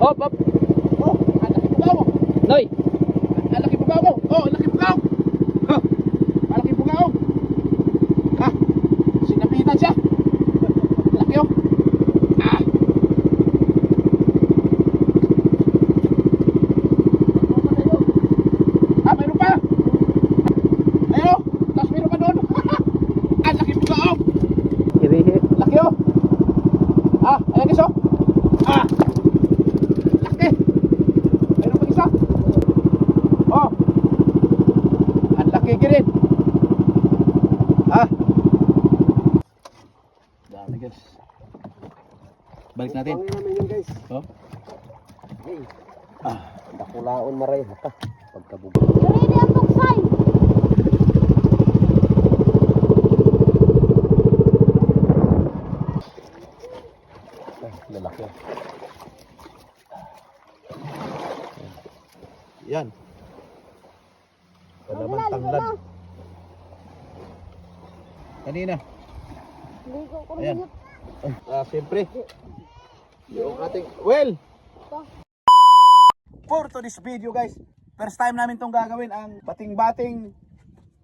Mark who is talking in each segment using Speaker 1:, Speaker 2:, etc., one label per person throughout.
Speaker 1: Hop, hop.
Speaker 2: Oh, ang laki bugaw mo.
Speaker 1: Noy.
Speaker 2: Ang laki bugaw mo. Oh, ang laki bugaw. Huh. Ang laki bugaw. Ha? Sinapitan siya. Laki oh. Ah. Ah, mayroon pa. Ayun. Tapos mayroon pa doon. Ang laki bugaw.
Speaker 1: Irihi.
Speaker 2: Laki oh. Ah, ayan guys oh. Ah. Laki. Mayroon pa isa. Oh. Ang laki girin. Ah. Dami guys. Balik natin.
Speaker 3: Pangin namin yun guys.
Speaker 2: Oh.
Speaker 3: Hey,
Speaker 2: Ah.
Speaker 3: dakulaon maray hata. Pagkabugo.
Speaker 4: Ready ang tuksay.
Speaker 2: Lalaki. Yan. Palaman tanglad. Kanina.
Speaker 4: Ligo ko
Speaker 2: Ayan.
Speaker 4: rin.
Speaker 2: Siyempre. Yung ating, well, for today's video guys, first time namin tong gagawin, ang bating-bating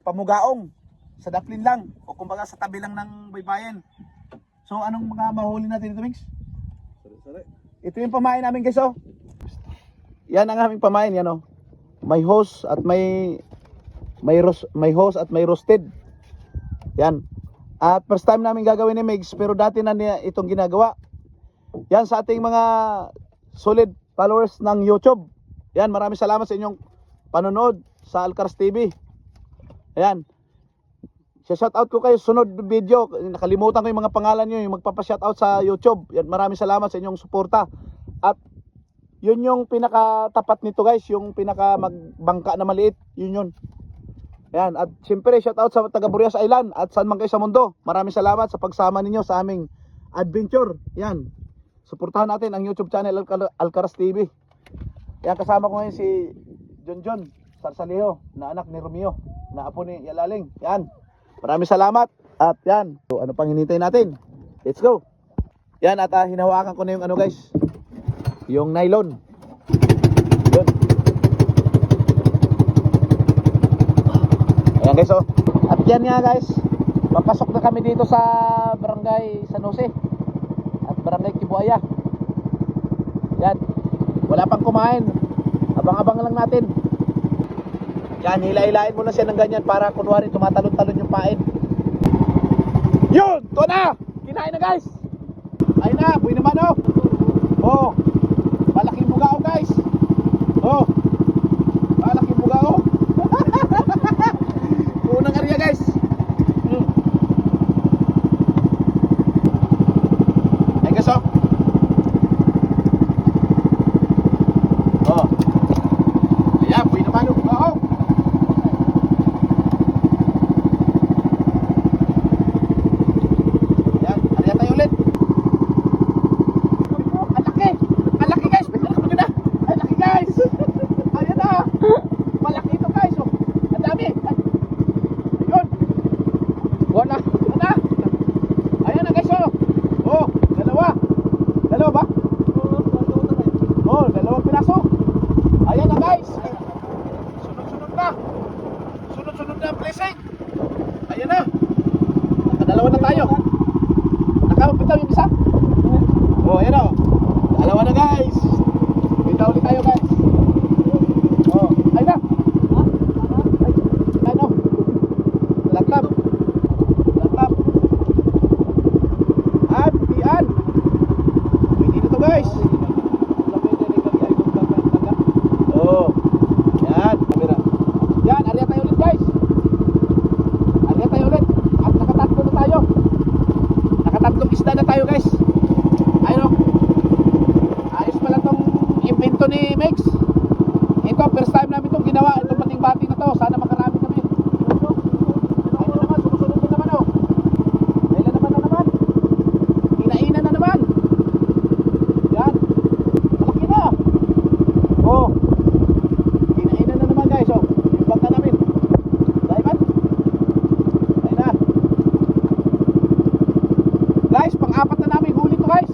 Speaker 2: pamugaong sa daplin lang, o kumbaga sa tabi lang ng baybayin. So anong mga mahuli natin ito, Mix? Ito yung pamain namin guys oh. Yan ang aming pamain, yan oh. May hose at may hose at may roasted. Yan. At first time namin gagawin ni Mix, pero dati na niya itong ginagawa. Yan sa ating mga solid followers ng YouTube. Yan, maraming salamat sa inyong panonood sa Alcaraz TV. Ayan. Shoutout ko kayo sunod video. Nakalimutan ko yung mga pangalan nyo, yung magpapa-shoutout sa YouTube. Yan, maraming salamat sa inyong suporta. At yun yung pinakatapat nito guys, yung pinaka magbangka na maliit, yun. Ayan, at siyempre shoutout sa taga Burias Island at saan man kayo sa mundo. Maraming salamat sa pagsama ninyo sa aming adventure. Yan. Suportahan natin ang YouTube channel Alcaraz TV. Yan, kasama ko ngayon si John Sarsalejo, na anak ni Romeo, na apo ni Yalaling. Yan. Maraming salamat. At yan. So, ano pang hinintay natin? Let's go. Yan, at hinawakan ko na yung ano guys, yung nylon. Yun. Ayan guys oh. At yan nga guys, papasok na kami dito sa Barangay San Jose at Barangay Kibuaya. Yan. Wala pang kumain. Abang-abang lang natin. Yan, hila-hilain mo na siya ng ganyan para kunwari tumatalon-talon yung pain. Yun! Ito na! Kinain na guys! Ayun na, buhay naman oh! Oh! Malaking bugao guys! Oh! Malaking bugao! Unang area guys! Ay guys oh! Oh! Ayan, buhay naman yung bugao! Ayan, area tayo ulit! Ang laki! Ang laki guys! Ang laki guys! Ayan na! Malaki ito guys! Oh. Ang dami! Ayun!
Speaker 1: Wala.
Speaker 2: Ayan na! Ayan na guys! Oh! Oh! Dalawa! Dalawa ba? Oh! Dalawang piraso! Ayan na guys! Sunod-sunod na! Sunod-sunod na ang blessing! Ayan na! Nakadalawa na tayo! Nakapagpitaw yung isa? Oh! Ayan o! Dalawa na guys! Pitaw ulit tayo guys! Oh! Ayun na! Ano? Lantab! Lantab! At iyan! Pwede na to guys! Oh! Yan! Kamera! Yan! Area tayo ulit guys! Area tayo ulit! At nakatatlo na tayo! Nakatatlong isda na tayo guys! Ayun o! Ayos pala tong invento ni Mex! Ito, first time namin itong ginawa. Itong bating-bating na to. Sana makarami kami. Ayun na naman, sumusunod na naman oh. Ayun na naman. Ina-ina na naman. Yan. Malaki na. Oh. Ina-ina na naman guys oh. Yung bangka namin. Diamond. Ayun na. Guys, pang-apat na namin huli to guys.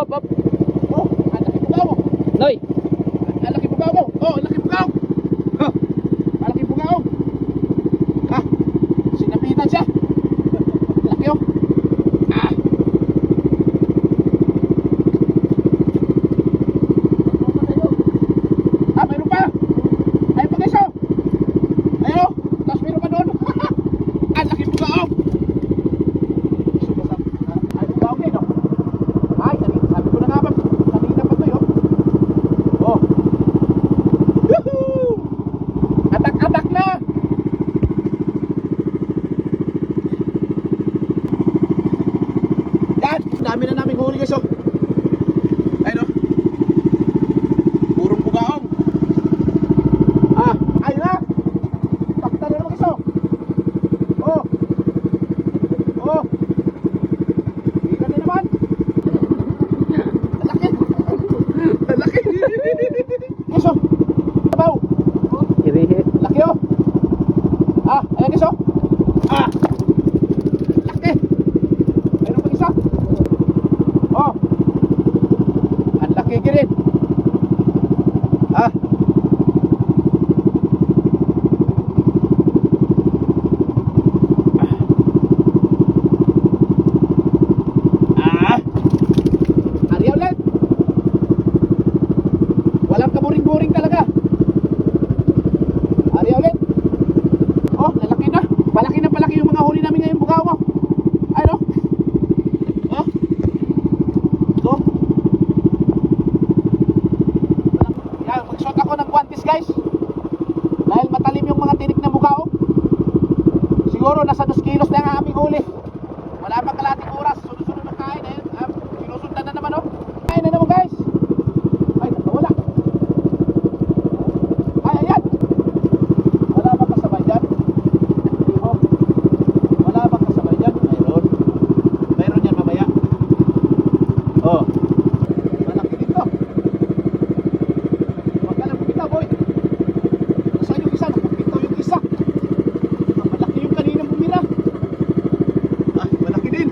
Speaker 1: Hop, hop.
Speaker 2: Oh, ang laki bugaw mo.
Speaker 1: Noy.
Speaker 2: Ang laki bugaw mo. Oh, ang laki bugaw. Huh. Ang laki bugaw. Ah, sinapitan siya. Laki oh. Ah. Ah, mayroon pa. Ayun pa guys oh. Ayun oh. Tapos mayroon pa doon. Ang laki bugaw. Ay, bugaw din oh. Ay, sabi ko na nga ba. Kanina pa to yun. Oh. Woohoo! Atak-atak na! Yan! Dami na namin huli guys oh. Ayun oh. Purong bugaong. Ah! Ayun na! Takta na naman guys oh. Oh! Oh! Hila na naman! Ang laki! Ang laki! Guys oh! Sabaw!
Speaker 1: Irihe.
Speaker 2: Laki oh! Ah! Ayan guys oh! Ah! Laki! Mayroon pang isa! Oh! Ang laki girin! Ah! Ah! Ariya ulit! Walang kaburing-buring talaga! Ariya ulit! Oh, lalaki na! Palaki yung mga huli namin ngayon bugaw mo! Ano? Oh! So? Yan, mag-shot ako ng guantes guys! Dahil matalim yung mga tinik ng bugaw. Siguro nasa 2 kilos na ang aming huli. Wala pang kalating oras. Sunod-sunod na kain. Ayun, sinusundan na naman oh. Kain na naman guys. Ay, nakawala. Ay, ayan. Wala bang kasabay dyan? Oh. Wala bang kasabay dyan? Mayroon. Mayroon yan mamaya. Oh. Malaki dito. Huwag ka lang bumitaw boy. Nasaan yung isa? Bumitaw yung isa. Malaki yung kaninang bumira. Ay, malaki din.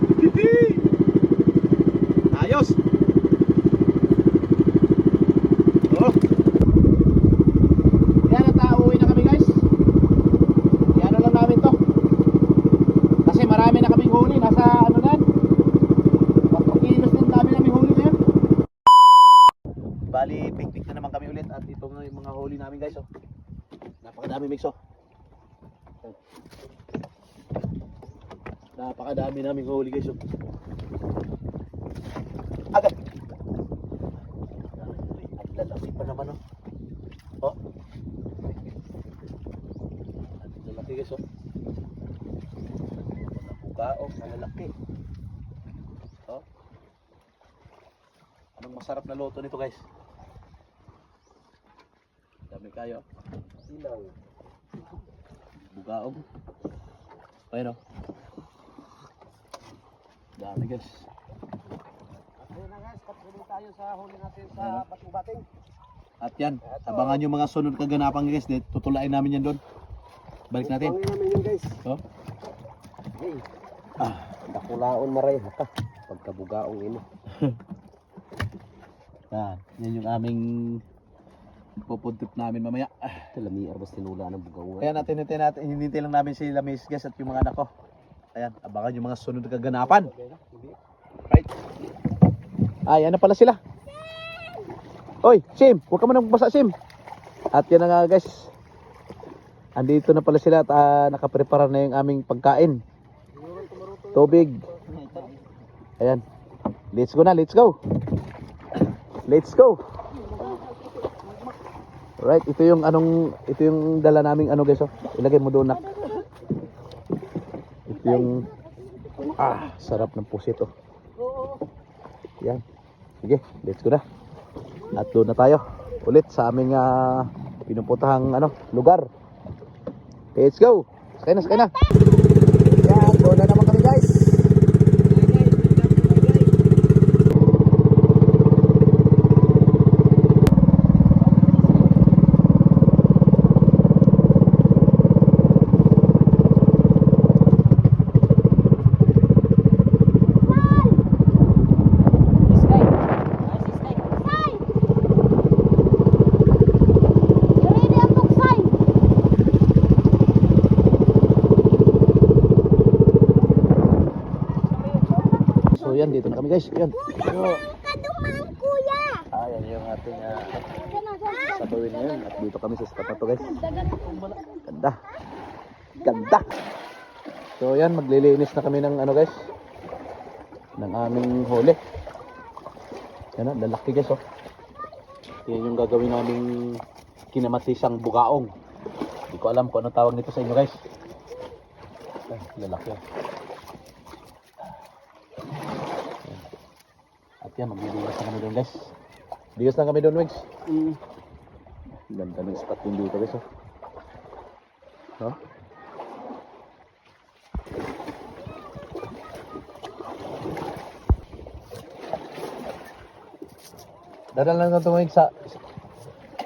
Speaker 2: Ayos. Oh. Yan at uuwi na kami guys. Yan lang namin to. Kasi marami na kaming huli. Nasa ano na yan. 4 kilos din dami naming huli na yan. Bali, picnic na naman kami ulit. At ito nga yung mga huli namin guys. Oh. Napakadami mix oh. Napakadami naming huli guys. Oh. Agad. At lalaki pa naman oh. Oh. At lalaki guys oh. Bugaong, malalaki. Oh. Anong masarap na luto nito guys? Dami kayo.
Speaker 3: Ilaw.
Speaker 2: Bugaong. Ayun oh. Dami guys.
Speaker 3: Ayun na guys, patuloy tayo sa huli natin sa
Speaker 2: Ano?
Speaker 3: bating-bating.
Speaker 2: At yan, abangan yung mga sunod kaganapan guys. Tutulain namin yan doon. Balik natin.
Speaker 3: Pangin namin yun guys.
Speaker 2: Oh.
Speaker 3: Hey,
Speaker 2: Ah.
Speaker 3: dakulaon maray haka. Pagkabugaong ini.
Speaker 2: Yan yung aming pupuntrip namin mamaya.
Speaker 3: Talami arbas tinula ng bugaw.
Speaker 2: Kaya hinintay lang namin si Lamis guys at yung mga anak ko. Ayan, abangan yung mga sunod na kaganapan. Right. Ay, ano pala sila? Oy, Sim, huwag ka mo nang basa, Sim. At yan na nga guys. Andito na pala sila at nakaprepara na yung aming pagkain. Tubig. Ayan. Let's go na, let's go. Let's go. Right, ito yung dala naming ano guys oh. Ilagay mo doon nak. Ito yung sarap ng pusit oh. Yan. Sige, let's go na. At doon na tayo ulit sa aming pinupuntahang lugar. Let's go. Sakay na. Yan, doon na naman kami guys. So yan, dito na kami guys. Yan. So,
Speaker 4: Kadumang kuya.
Speaker 2: ayan yung ating sabawin ngayon. At dito kami sa spot na to guys. Ganda. Ganda. So yan, maglilinis na kami ng ano guys. Ng aming huli. Yan o, lalaki guys oh. Yan yung gagawin naming kinamatisang bugaong. Hindi ko alam kung ano tawag nito sa inyo guys. Ay, lalaki oh. At yan, maglilinis na kami doon guys. Bigas na kami doon, Wigs. Ganda ng spot din dito guys. Oh. Dadal lang ito Wigs sa...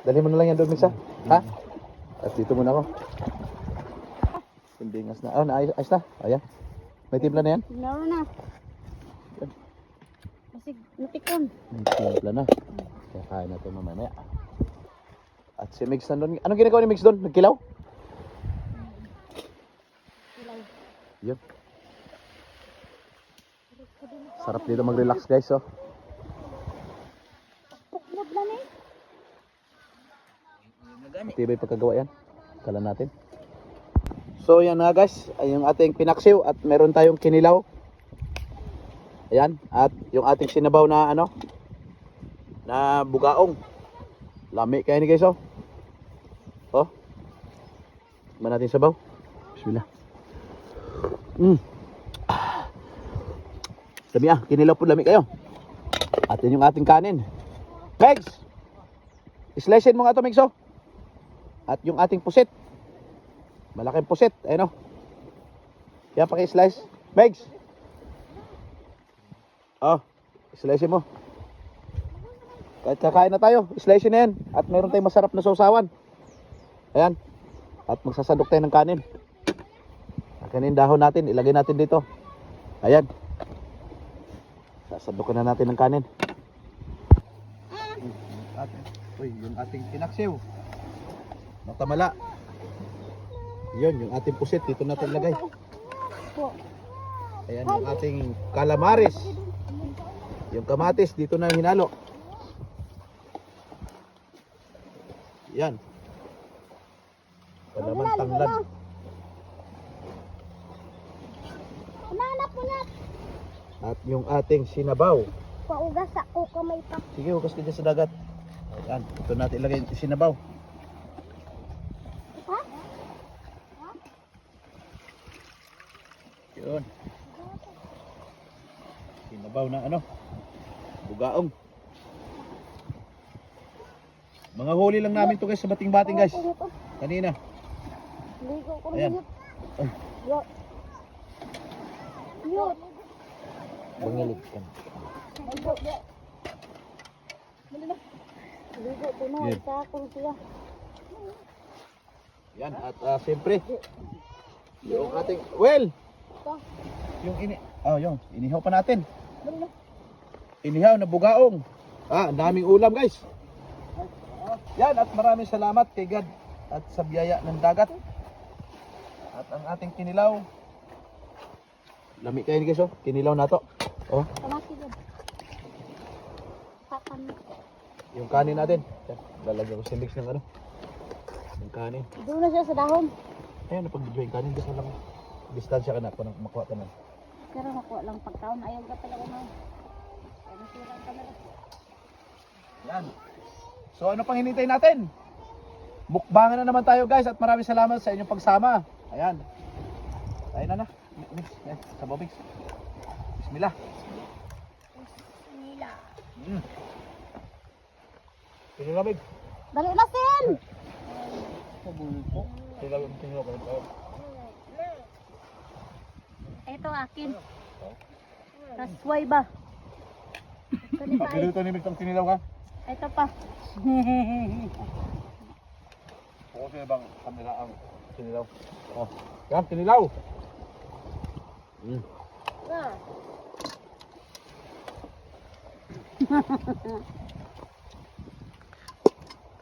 Speaker 2: Dali mo na lang yan doon Wigs ha? Ha? At dito muna ako. Pindingas na. Oh, ayos na. Ayan. May timpla na yan?
Speaker 4: Meron na. Kasi natikon.
Speaker 2: May timpla na. Kaya kaya na ito mamaya. At si Mix nandun. Anong ginagawa ni Mix doon? Nagkilaw? Yep. Sarap dito mag-relax guys oh.
Speaker 4: Pukmod na ni.
Speaker 2: Matibay pagkagawa yan. Kala natin. So yan nga guys, ay yung ating pinaksiw at meron tayong kinilaw. Ayan, at yung ating sinabaw na ano, na bugaong. Lami kayo ni guys oh. Oh. Tikman natin sabaw. Bismillah. Lami ah, kinilaw po lami kayo. At yun yung ating kanin. Megs! Slicein mo nga ito Megs oh. At yung ating pusit. Malaking pusit, ayun o. Yan, paki-slice. Megs! Oh, slice mo. Kahit kakain na tayo, slice na yan. At meron tayong masarap na sausawan. Ayan. At magsasadok tayo ng kanin. Ang kanin dahon natin, ilagay natin dito. Ayan. Sasadokan na natin ng kanin. Uy, yung ating pinaksiw. Matamala. Yun, yung ating pusit, dito natin lagay. Ayan, yung ating calamares. Yung kamatis, dito na hinalo. Yan. Palaman tanglad.
Speaker 4: Umanap mo na.
Speaker 2: At yung ating sinabaw.
Speaker 4: Paugas ako kamay pa.
Speaker 2: Sige, hugas ka dyan sa dagat. Ayan, dito natin ilagay yung sinabaw.
Speaker 4: Ha?
Speaker 2: Yun. Sinabaw na ano? Bugaong. Mga huli lang namin to guys sa bating-bating guys. Kanina.
Speaker 4: Ligo ko
Speaker 2: Ayan.
Speaker 4: miyot. Yot. Yot.
Speaker 2: Bangilig ka.
Speaker 4: Ligo. Ligo ko na.
Speaker 2: Yan.
Speaker 4: Itakong siya.
Speaker 2: Yan at siyempre yung ating yung inihaw pa natin. Inihaw na bugaong. Ang daming ulam guys. Yan at maraming salamat kay God at sa biyaya ng dagat. At ang ating kinilaw. Lami kayo ni guys oh. Kinilaw na to. Oh,
Speaker 4: Kamasi din. Papan.
Speaker 2: yung kanin natin. Yan, lalagyan ko si mix ng ano. Yung kanin.
Speaker 4: Doon na siya sa dahon.
Speaker 2: Ayan, napag-video yung kanin. Gusto lang distansya ka na. Kung makuha ka na.
Speaker 4: Pero makuha lang pagkaon. Ayaw ka talaga na. Ay, nasira ang camera.
Speaker 2: Yan. So ano pang hinintay natin? Mukbangan na naman tayo guys at maraming salamat sa inyong pagsama. Ayan. Ayun na na. Mix. Yan. Sabaw mix. Bismillah.
Speaker 4: Nila.
Speaker 2: Pinilabig.
Speaker 4: Dali na, Sin!
Speaker 2: Pinilabig.
Speaker 4: Ito akin. Tasway ba? Ito ni Pai.
Speaker 2: Piluto ni Mix ang kinilaw ka?
Speaker 4: Ito pa.
Speaker 2: Oo siya bang kamera ang kinilaw. Oh. Yan, kinilaw.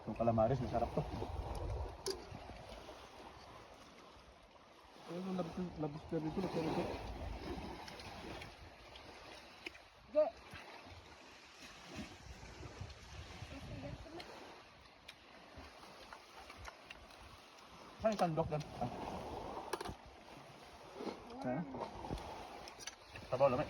Speaker 2: Itong calamares, masarap to. Labis na dito, Ay, sandok doon. Sabaw lamay.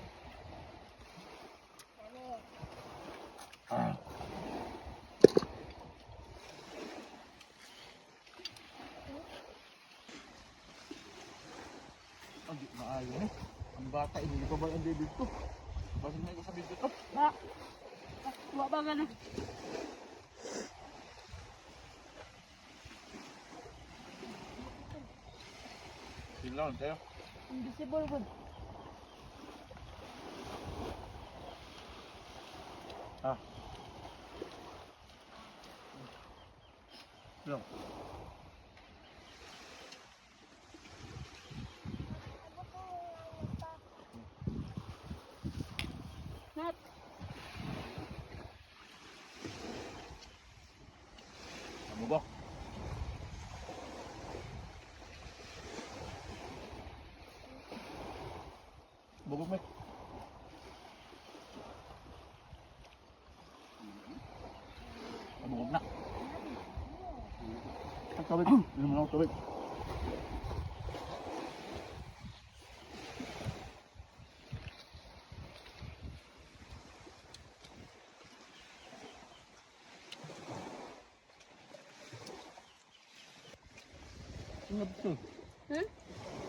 Speaker 2: Hindi maayo eh. Ang bata, hindi pa ba ang bibig ko? Basin na ko sa bibig ko.
Speaker 4: Ba. Wa ba ka na?
Speaker 2: Silang tayo.
Speaker 4: Invisible good.
Speaker 2: Ah. Silang.
Speaker 4: Nat.
Speaker 2: Ano ba? Bubog mo. Bubog na. Ang tubig. Inom na ako tubig. Ano gusto?
Speaker 4: Hmm?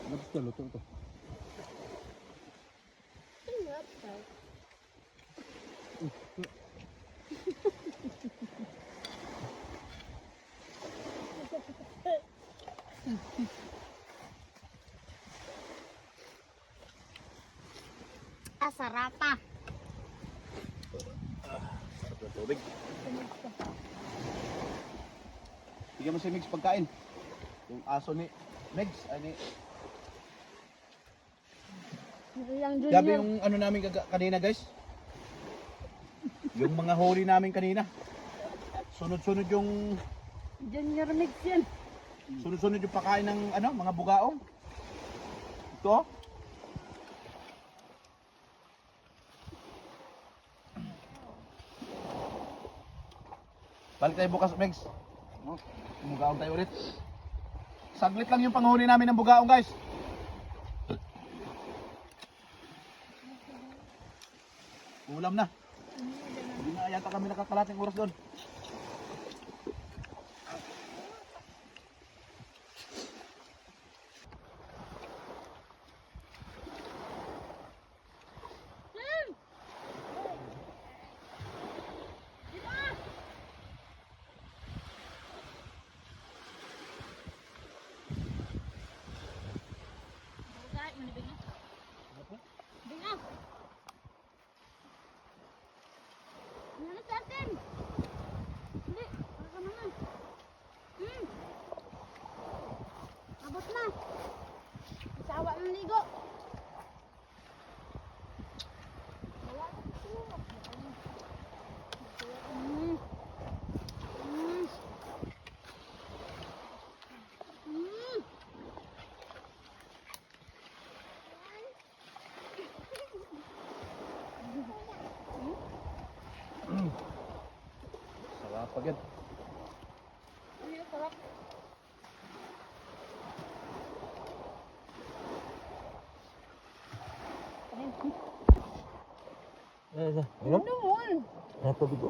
Speaker 2: Ano gusto? Luto ito.
Speaker 4: Sarapa.
Speaker 2: Sarap ng tubig. Bigyan mo si Migs pagkain. Yung aso ni Migs, ani.
Speaker 4: Yung
Speaker 2: Grabe
Speaker 4: junior.
Speaker 2: yung ano namin kanina guys. Yung mga huli namin kanina. Sunod-sunod yung
Speaker 4: Junior mix yan.
Speaker 2: sunod-sunod yung pakain ng ano, mga bugaong. Ito. Balik tayo bukas, Megs. Bugaong tayo ulit. Saglit lang yung panghuli namin ng bugaong, guys. Ulam na. Hindi na yata kami nakakalating oras doon.
Speaker 4: Bingaw. Ano sa atin? Hindi, para ka naman. Abot na. Isawa ng ligo. Wala na ito. Mm. Mm. Mm.
Speaker 2: Sarap pag yan.
Speaker 4: Ano sarap?
Speaker 2: Ano?
Speaker 4: Ano mo?
Speaker 2: Ano tubig ko?